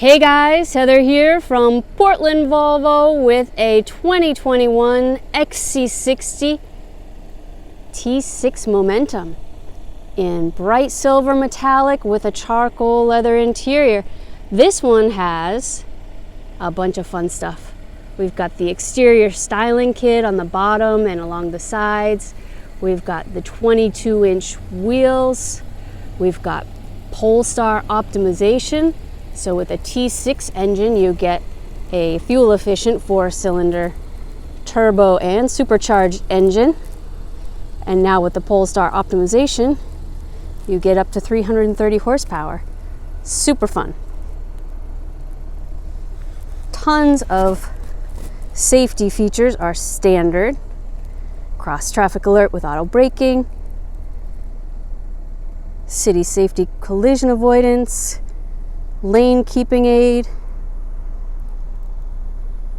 Hey guys, Heather here from Portland Volvo with a 2021 XC60 T6 Momentum in bright silver metallic with a charcoal leather interior. This one has a bunch of fun stuff. We've got the exterior styling kit on the bottom and along the sides. We've got the 22-inch wheels. We've got Polestar optimization. So with a T6 engine, you get a fuel-efficient 4-cylinder turbo and supercharged engine. And now with the Polestar optimization, you get up to 330 horsepower. Super fun. Tons of safety features are standard. Cross-traffic alert with auto braking, city safety collision avoidance, lane keeping aid,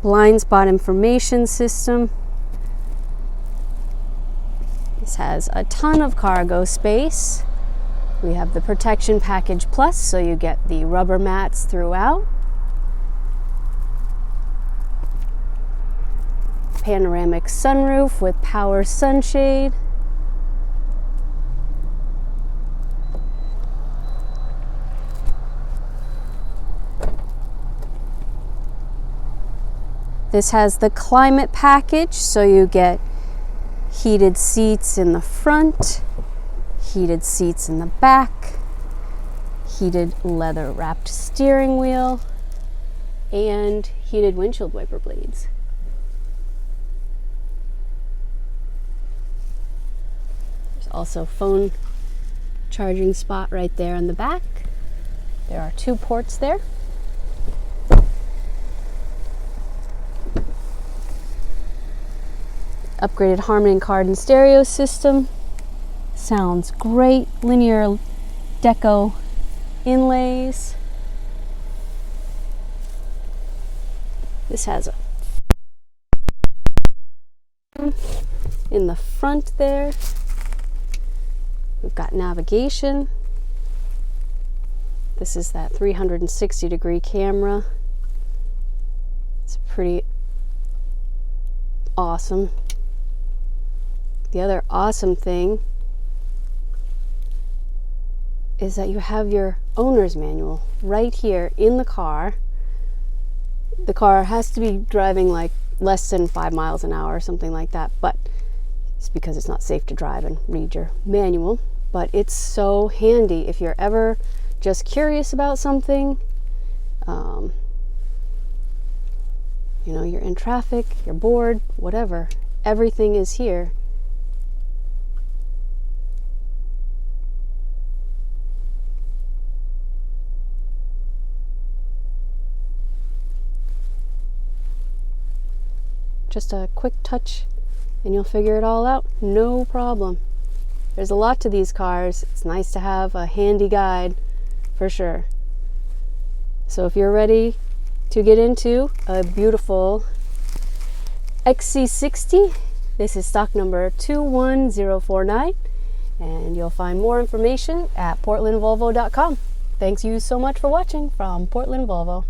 blind spot information system. This has a ton of cargo space. We have the Protection Package Plus, so you get the rubber mats throughout. Panoramic sunroof with power sunshade. This has the climate package, so you get heated seats in the front, heated seats in the back, heated leather wrapped steering wheel, and heated windshield wiper blades. There's also a phone charging spot right there in the back. There are 2 ports there. Upgraded Harman Kardon stereo system. Sounds great. Linear deco inlays. This has a in the front there. We've got navigation. This is that 360-degree camera. It's pretty awesome. The other awesome thing is that you have your owner's manual right here in the car. The car has to be driving like less than 5 miles an hour or something like that, but it's because it's not safe to drive and read your manual. But it's so handy if you're ever just curious about something. You know, you're in traffic, you're bored, whatever. Everything is here. Just a quick touch and you'll figure it all out, no problem. There's a lot to these cars. It's nice to have a handy guide for sure. So if you're ready to get into a beautiful XC60, this is stock number 21049, and you'll find more information at portlandvolvo.com. Thanks you so much for watching from Portland Volvo.